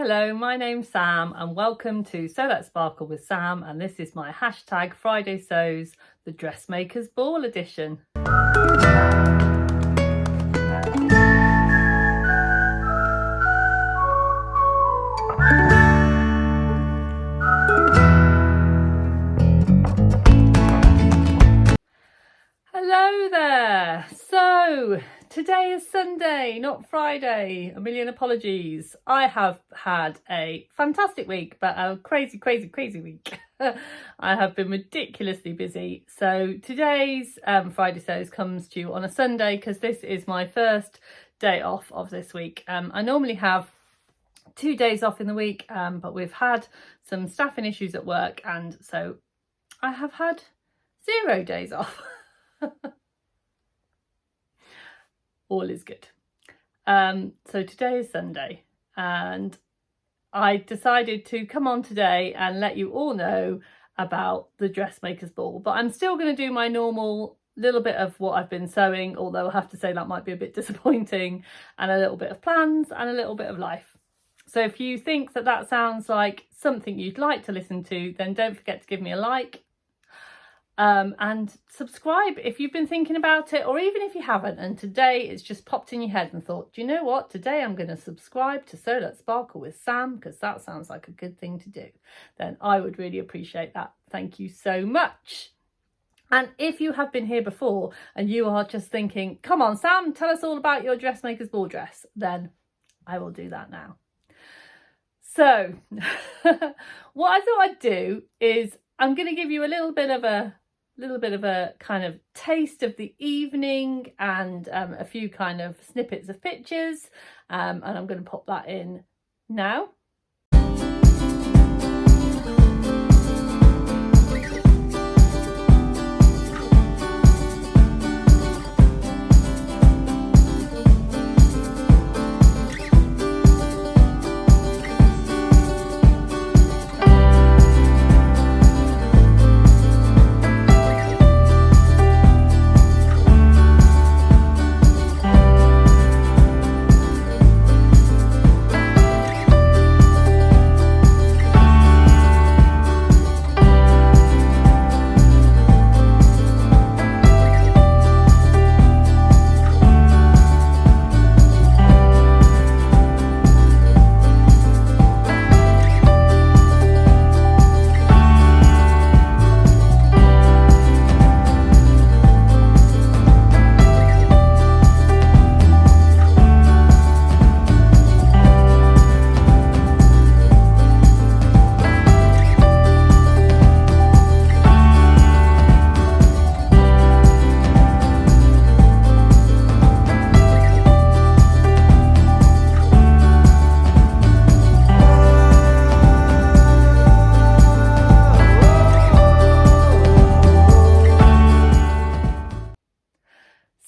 Hello, my name's Sam and welcome to Sew That Sparkle with Sam, and this is my hashtag Friday Sews, the Dressmakers Ball edition. Hello there. So today is Sunday, not Friday. A million apologies. I have had a fantastic week, but a crazy week. I have been ridiculously busy. So today's Friday Sews comes to you on a Sunday because this is my first day off of this week. I normally have 2 days off in the week, but we've had some staffing issues at work, and so I have had 0 days off. All is good. So today is Sunday and I decided to come on today and let you all know about the Dressmakers Ball, but I'm still going to do my normal little bit of what I've been sewing, although I have to say that might be a bit disappointing, and a little bit of plans and a little bit of life. So if you think that that sounds like something you'd like to listen to, then don't forget to give me a like. And subscribe if you've been thinking about it, or even if you haven't and today it's just popped in your head and thought, do you know what, today I'm going to subscribe to Sew That Sparkle with Sam because that sounds like a good thing to do, then I would really appreciate that. Thank you so much. And if you have been here before and you are just thinking, come on Sam, tell us all about your Dressmakers Ball dress, then I will do that now. So what I thought I'd do is I'm going to give you a little bit of a kind of taste of the evening and a few kind of snippets of pictures, and I'm going to pop that in now.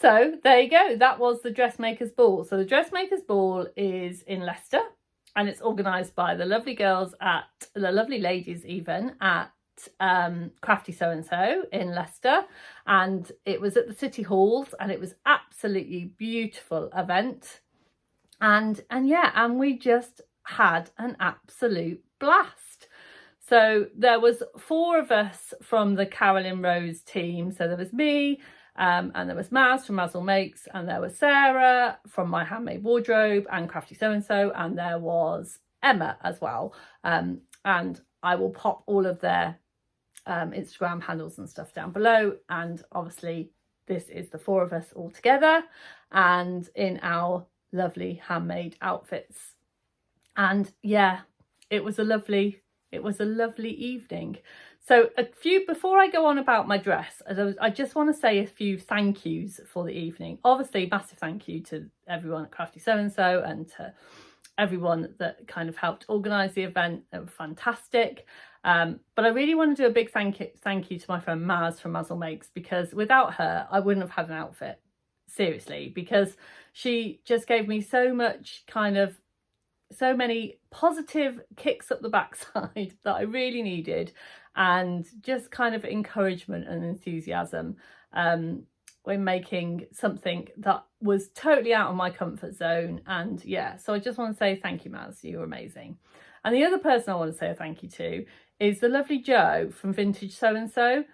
So there you go, that was the Dressmakers Ball. So the Dressmakers Ball is in Leicester and it's organised by the lovely girls at, the lovely ladies even, at Crafty So and So in Leicester, and it was at the City Halls and it was absolutely beautiful event, and we just had an absolute blast. So there was 4 of us from the Carolyn Rose team. So there was me, and there was Maz from Mazel Makes, and there was Sarah from My Handmade Wardrobe and Crafty So and So, and there was Emma as well. And I will pop all of their Instagram handles and stuff down below. And obviously this is the 4 of us all together and in our lovely handmade outfits. And yeah, it was a lovely evening. So before I go on about my dress, I just want to say a few thank yous for the evening. Obviously, massive thank you to everyone at Crafty So and So and to everyone that kind of helped organise the event. It was fantastic. But I really want to do a big thank you to my friend Maz from Mazel Makes, because without her, I wouldn't have had an outfit. Seriously, because she just gave me so many positive kicks up the backside that I really needed, and just kind of encouragement and enthusiasm. in making something that was totally out of my comfort zone. And yeah, so I just want to say thank you, Maz, you're amazing. And the other person I want to say a thank you to is the lovely Jo from Vintage So and So.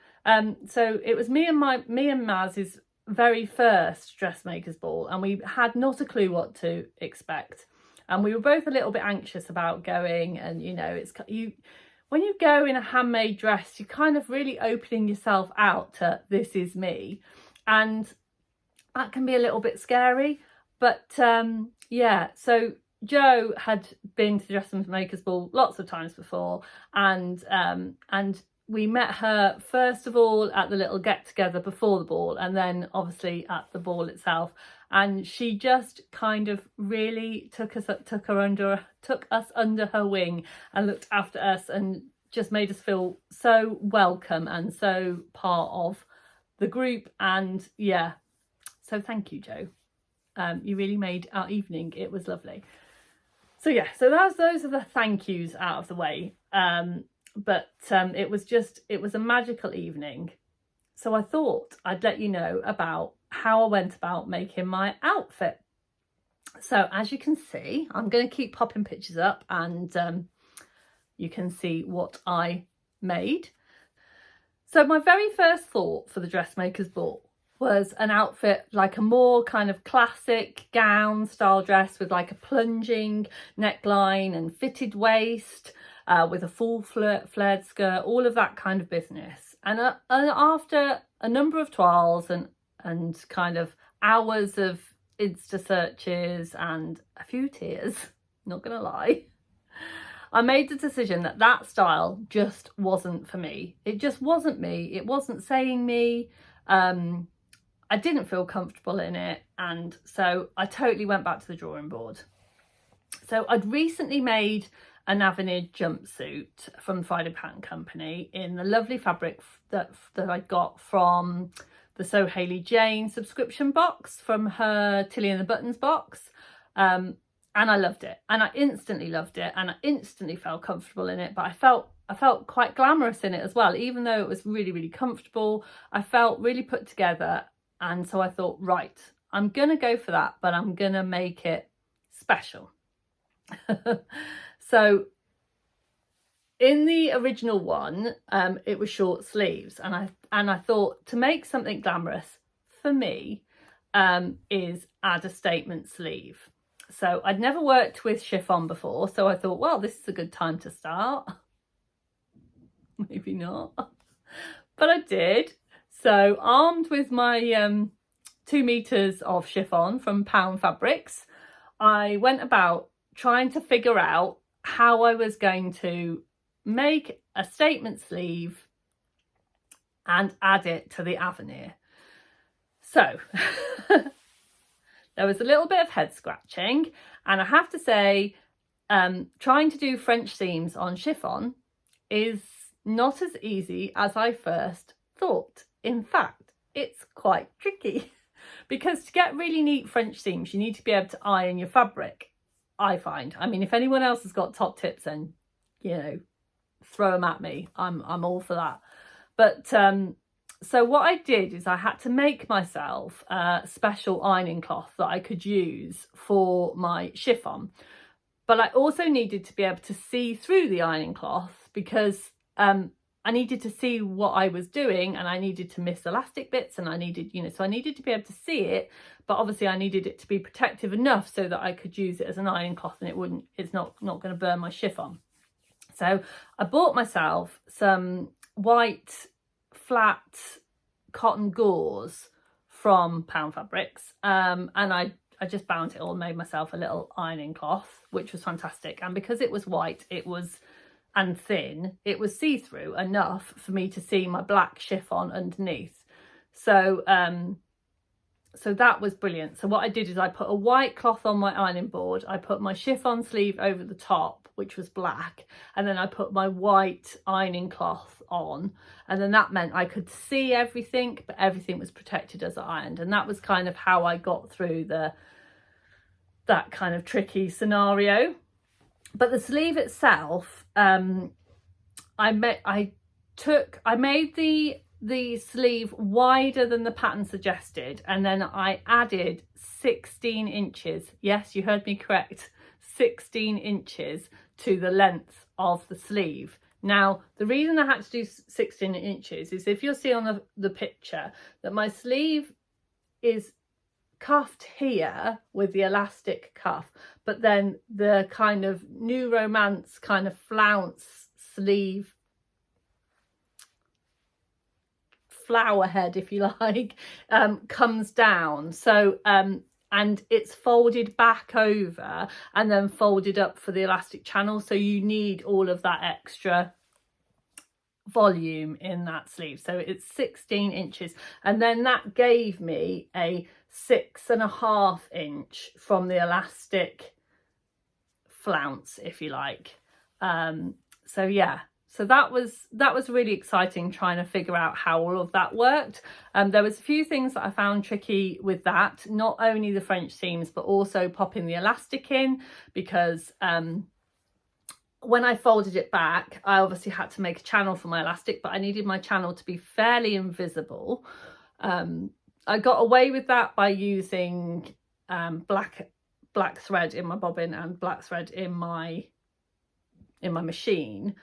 So it was me and Maz's very first Dressmakers ball, and we had not a clue what to expect, and we were both a little bit anxious about going. And you know, it's when you go in a handmade dress, you're kind of really opening yourself out to this is me, and that can be a little bit scary. But yeah, so Jo had been to the Dressmakers ball lots of times before, and we met her first of all at the little get together before the ball, and then obviously at the ball itself. And she just kind of really took us under her wing and looked after us and just made us feel so welcome and so part of the group. And yeah, so thank you, Jo. You really made our evening. It was lovely. So yeah, so those are the thank yous out of the way. But it was a magical evening. So I thought I'd let you know about how I went about making my outfit. So as you can see, I'm going to keep popping pictures up, and you can see what I made. So my very first thought for the Dressmakers ball was an outfit like a more kind of classic gown style dress with like a plunging neckline and fitted waist, with a full flared skirt, all of that kind of business. And after a number of trials and kind of hours of Insta searches and a few tears, not gonna lie, I made the decision that that style just wasn't for me. It just wasn't me. It wasn't saying me. I didn't feel comfortable in it, and so I totally went back to the drawing board. So I'd recently made an Avenir jumpsuit from the Friday Pattern Company in the lovely fabric that I got from the So Hayley Jane subscription box, from her Tilly and the Buttons box. And I loved it, and I instantly loved it, and I instantly felt comfortable in it. But I felt quite glamorous in it as well. Even though it was really, really comfortable, I felt really put together. And so I thought, right, I'm gonna go for that, but I'm gonna make it special. So in the original one, it was short sleeves, and I thought to make something glamorous for me is add a statement sleeve. So I'd never worked with chiffon before, so I thought, well, this is a good time to start. Maybe not, but I did. So armed with my 2 meters of chiffon from Pound Fabrics, I went about trying to figure out how I was going to make a statement sleeve and add it to the Avenir. So there was a little bit of head scratching, and I have to say, trying to do French seams on chiffon is not as easy as I first thought. In fact, it's quite tricky, because to get really neat French seams, you need to be able to iron your fabric, I find. I mean, if anyone else has got top tips, then, you know, throw them at me. I'm all for that. But so what I did is I had to make myself a special ironing cloth that I could use for my chiffon. But I also needed to be able to see through the ironing cloth, because I needed to see what I was doing, and I needed to miss elastic bits, and I needed, you know, so I needed to be able to see it, but obviously I needed it to be protective enough so that I could use it as an ironing cloth and it's not going to burn my chiffon. So I bought myself some white flat cotton gauze from Pound Fabrics, and I just bound it all and made myself a little ironing cloth, which was fantastic. And because it was white, and thin, it was see-through enough for me to see my black chiffon underneath. So so that was brilliant. So what I did is I put a white cloth on my ironing board, I put my chiffon sleeve over the top, which was black, and then I put my white ironing cloth on, and then that meant I could see everything, but everything was protected as I ironed. And that was kind of how I got through that kind of tricky scenario. But the sleeve itself, I made the the sleeve wider than the pattern suggested, and then I added 16 inches. Yes, you heard me correct. 16 inches to the length of the sleeve. Now, the reason I had to do 16 inches is if you'll see on the picture that my sleeve is cuffed here with the elastic cuff, but then the kind of New Romance kind of flounce sleeve, flower head if you like, comes down. So and it's folded back over and then folded up for the elastic channel, so you need all of that extra volume in that sleeve. So it's 16 inches, and then that gave me a 6.5 inch from the elastic flounce, if you like. So yeah, so that was really exciting, trying to figure out how all of that worked. There was a few things that I found tricky with that, not only the French seams but also popping the elastic in, because when I folded it back, I obviously had to make a channel for my elastic, but I needed my channel to be fairly invisible. I got away with that by using black thread in my bobbin and black thread in my machine.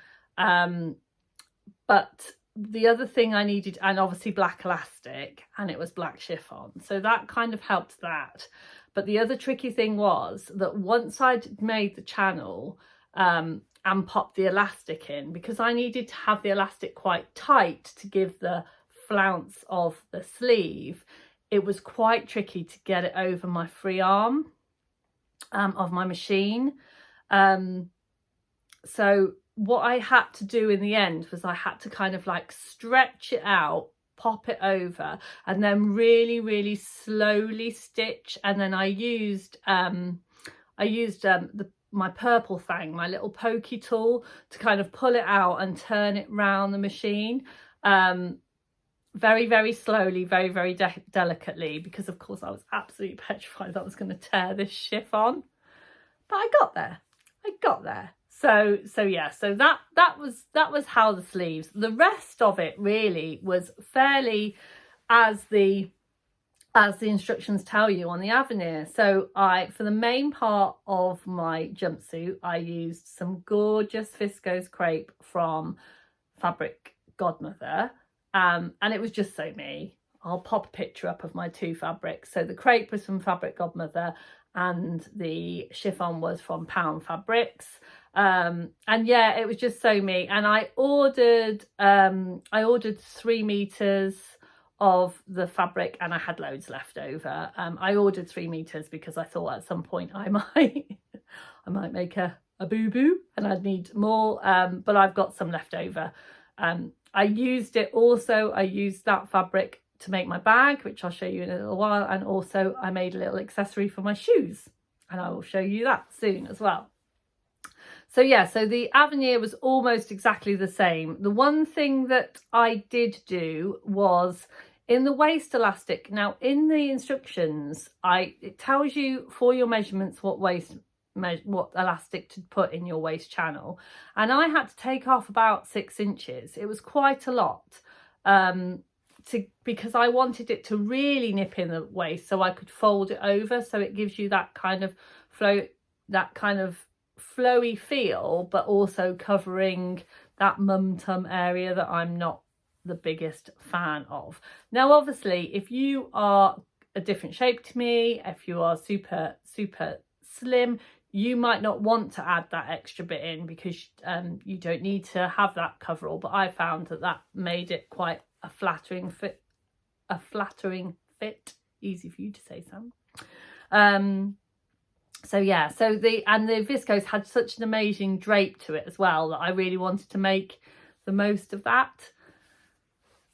But the other thing I needed, and obviously black elastic, and it was black chiffon, so that kind of helped that. But the other tricky thing was that once I'd made the channel and popped the elastic in, because I needed to have the elastic quite tight to give the flounce of the sleeve, it was quite tricky to get it over my free arm of my machine. So what I had to do in the end was I had to kind of like stretch it out, pop it over, and then really slowly stitch. And then I used my purple thing, my little pokey tool, to kind of pull it out and turn it round the machine, very slowly, very delicately, because of course I was absolutely petrified that I was going to tear this chiffon, but I got there. So yeah, so that was how the sleeves. The rest of it really was fairly as the instructions tell you on the Avenir. So for the main part of my jumpsuit, I used some gorgeous viscose crepe from Fabric Godmother, and it was just so me. I'll pop a picture up of my two fabrics. So the crepe was from Fabric Godmother and the chiffon was from Pound Fabrics. And yeah, it was just so me. And I ordered 3 meters of the fabric, and I had loads left over. I ordered 3 meters because I thought at some point I might make a boo-boo and I'd need more, but I've got some left over. I used that fabric to make my bag, which I'll show you in a little while, and also I made a little accessory for my shoes, and I will show you that soon as well. So yeah, so the Avenir was almost exactly the same. The one thing that I did do was in the waist elastic. Now in the instructions, it tells you for your measurements what elastic to put in your waist channel, and I had to take off about 6 inches. It was quite a lot, because I wanted it to really nip in the waist so I could fold it over, so it gives you that kind of flowy feel, but also covering that mum tum area that I'm not the biggest fan of. Now obviously if you are a different shape to me, if you are super slim, you might not want to add that extra bit in, because you don't need to have that coverall, but I found that made it quite a flattering fit. Easy for you to say, Sam. So yeah, so the viscose had such an amazing drape to it as well that I really wanted to make the most of that.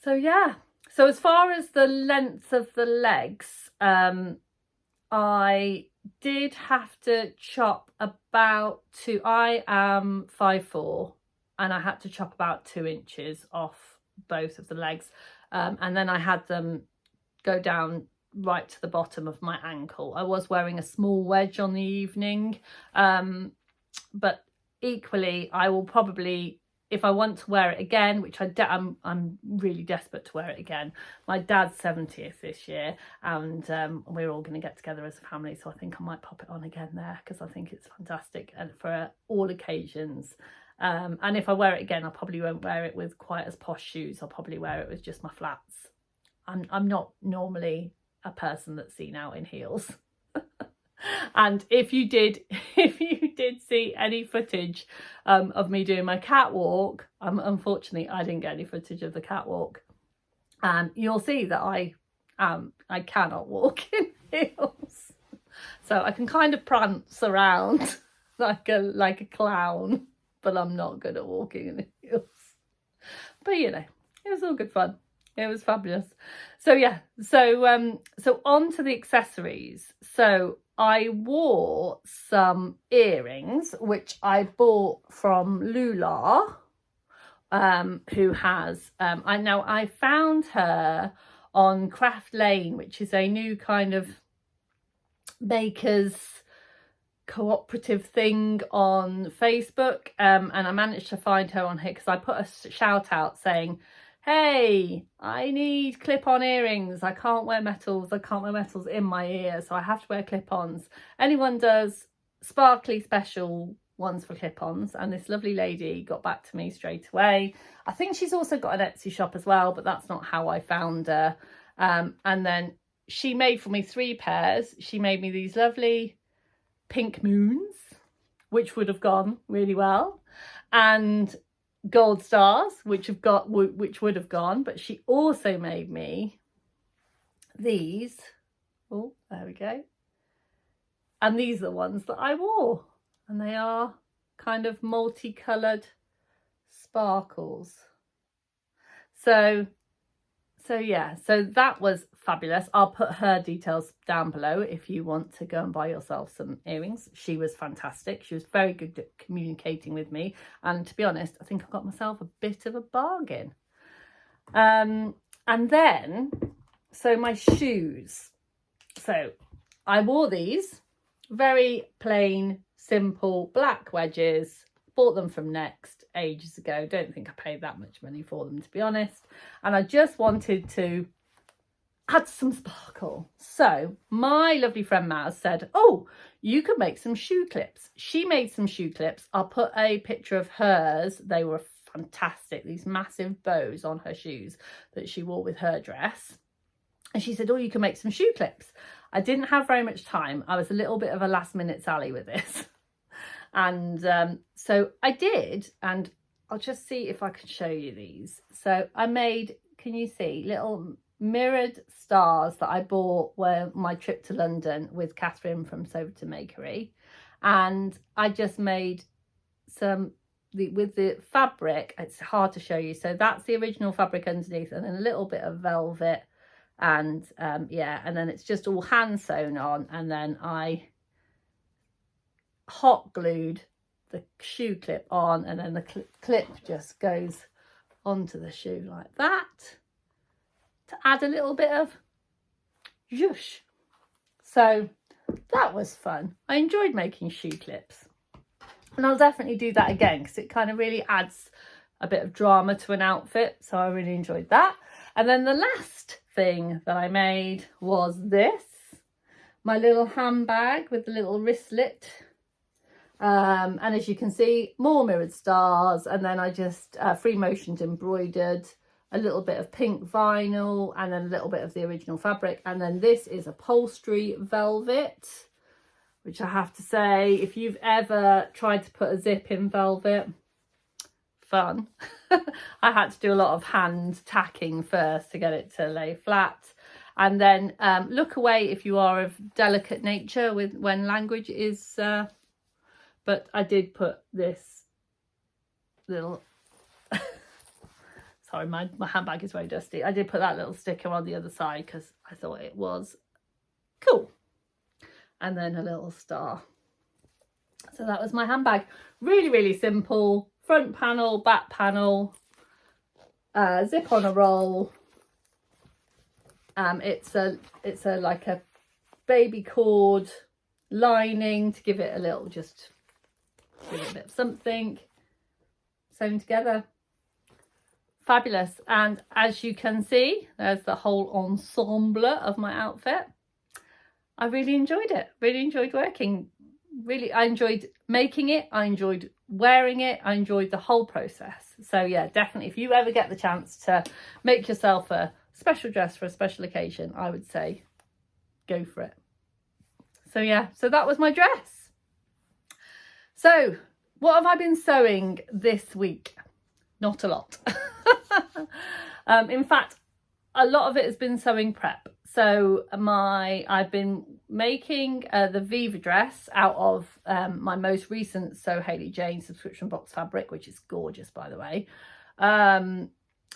So yeah, so as far as the length of the legs, I did have to chop about I am 5'4", and I had to chop about 2 inches off both of the legs, and then I had them go down right to the bottom of my ankle. I was wearing a small wedge on the evening, but equally I will probably if I want to wear it again, which I'm really desperate to wear it again. My dad's 70th this year, and we're all going to get together as a family, so I think I might pop it on again there, because I think it's fantastic and for all occasions. And if I wear it again, I probably won't wear it with quite as posh shoes. I'll probably wear it with just my flats. I'm not normally a person that's seen out in heels. And if you did see any footage of me doing my catwalk, unfortunately I didn't get any footage of the catwalk, you'll see that I cannot walk in heels. So I can kind of prance around like a clown, but I'm not good at walking in heels. But you know, it was all good fun. It was fabulous. So yeah, so on to the accessories. So I wore some earrings which I bought from Lula, who has I found her on Craft Lane, which is a new kind of makers cooperative thing on Facebook, and I managed to find her on here because I put a shout out saying, hey, I need clip-on earrings. I can't wear metals. I can't wear metals in my ear, so I have to wear clip-ons. Anyone does sparkly special ones for clip-ons? And this lovely lady got back to me straight away. I think she's also got an Etsy shop as well, but that's not how I found her. And then she made for me 3 pairs. She made me these lovely pink moons, which would have gone really well, and gold stars, which would have gone. But she also made me these. Oh, there we go. And these are the ones that I wore, and they are kind of multicolored sparkles. So yeah, so that was fabulous. I'll put her details down below if you want to go and buy yourself some earrings. She was fantastic. She was very good at communicating with me, and to be honest, I think I got myself a bit of a bargain. And then, so my shoes. So I wore these very plain, simple black wedges. Bought them from Next ages ago. Don't think I paid that much money for them, to be honest. And I just wanted to add some sparkle. So my lovely friend Maz said, oh, you could make some shoe clips. She made some shoe clips. I'll put a picture of hers. They were fantastic. These massive bows on her shoes that she wore with her dress. And she said, oh, you can make some shoe clips. I didn't have very much time. I was a little bit of a last minute Sally with this. And so I did, and I'll just see if I can show you these. So I made, can you see, little mirrored stars that I bought when my trip to London with Catherine from Soberton Makery. And I just made some, with the fabric, it's hard to show you. So that's the original fabric underneath, and then a little bit of velvet. And yeah, and then it's just all hand sewn on. And then I hot glued the shoe clip on, and then the clip just goes onto the shoe like that to add a little bit of zhoosh. So that was fun. I enjoyed making shoe clips, and I'll definitely do that again because it kind of really adds a bit of drama to an outfit. So I really enjoyed that. And then the last thing that I made was this, my little handbag with the little wristlet. And as you can see, more mirrored stars, and then I just free motioned embroidered a little bit of pink vinyl, and then a little bit of the original fabric. And then this is upholstery velvet, which I have to say, if you've ever tried to put a zip in velvet, fun. I had to do a lot of hand tacking first to get it to lay flat. And then look away if you are of delicate nature with when language is but I did put this little, sorry, my handbag is very dusty. I did put that little sticker on the other side because I thought it was cool. And then a little star. So that was my handbag. Really, really simple. Front panel, back panel, zip on a roll. It's a like a baby cord lining to give it a little, just give it a bit of something. sewn together. Fabulous. And as you can see, there's the whole ensemble of my outfit. I really enjoyed it. Really enjoyed working. Really, I enjoyed making it. I enjoyed wearing it. I enjoyed the whole process. So yeah, definitely, if you ever get the chance to make yourself a special dress for a special occasion, I would say go for it. So yeah, so that was my dress. So what have I been sewing this week? Not a lot. In fact, a lot of it has been sewing prep. So I've been making the Viva dress out of my most recent Sew Hayley Jane subscription box fabric, which is gorgeous, by the way. And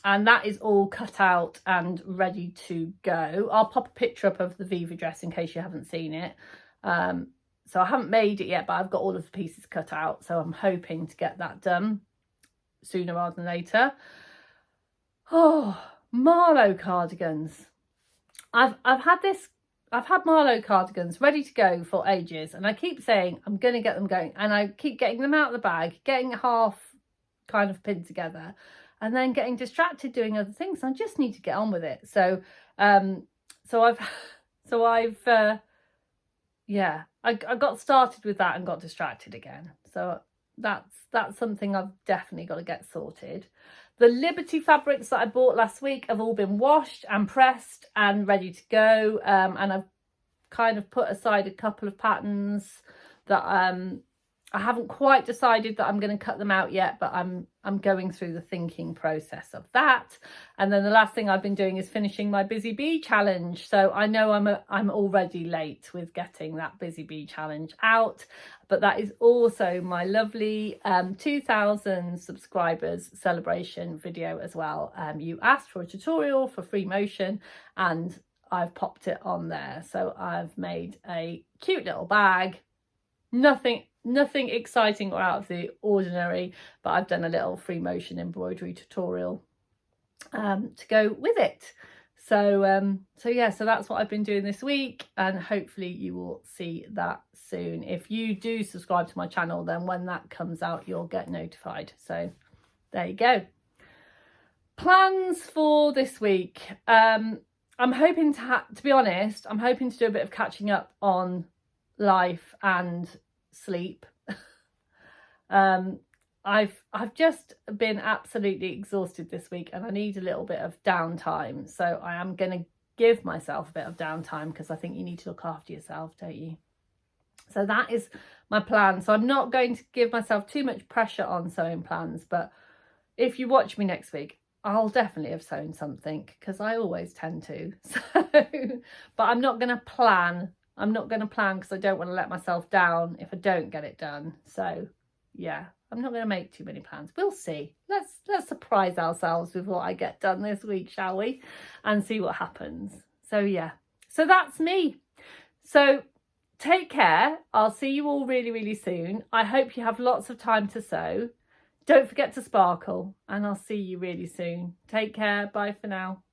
that is all cut out and ready to go. I'll pop a picture up of the Viva dress in case you haven't seen it. So I haven't made it yet, but I've got all of the pieces cut out. So I'm hoping to get that done sooner rather than later. Oh, Marlowe cardigans. I've had Marlowe cardigans ready to go for ages, and I keep saying I'm going to get them going, and I keep getting them out of the bag, getting half kind of pinned together, and then getting distracted doing other things. I just need to get on with it. So I got started with that and got distracted again. So that's something I've definitely got to get sorted. The Liberty fabrics that I bought last week have all been washed and pressed and ready to go. And I've kind of put aside a couple of patterns that I haven't quite decided that I'm going to cut them out yet, but I'm going through the thinking process of that. And then the last thing I've been doing is finishing my Busy Bee challenge. So I know I'm already late with getting that Busy Bee challenge out, but that is also my lovely 2,000 subscribers celebration video as well. You asked for a tutorial for free motion, and I've popped it on there. So I've made a cute little bag. Nothing exciting or out of the ordinary, but I've done a little free motion embroidery tutorial to go with it. So yeah, so that's what I've been doing this week, and hopefully you will see that soon. If you do subscribe to my channel, then when that comes out, you'll get notified. So there you go. Plans for this week. I'm hoping to be honest, I'm hoping to do a bit of catching up on life and sleep. I've just been absolutely exhausted this week, and I need a little bit of downtime. So I am going to give myself a bit of downtime, because I think you need to look after yourself, don't you? So that is my plan. So I'm not going to give myself too much pressure on sewing plans, but if you watch me next week, I'll definitely have sewn something, because I always tend to. So, but I'm not going to plan. I'm not going to plan, because I don't want to let myself down if I don't get it done. So yeah, I'm not going to make too many plans. We'll see. Let's surprise ourselves with what I get done this week, shall we? And see what happens. So yeah, so that's me. So take care. I'll see you all really, really soon. I hope you have lots of time to sew. Don't forget to sparkle, and I'll see you really soon. Take care. Bye for now.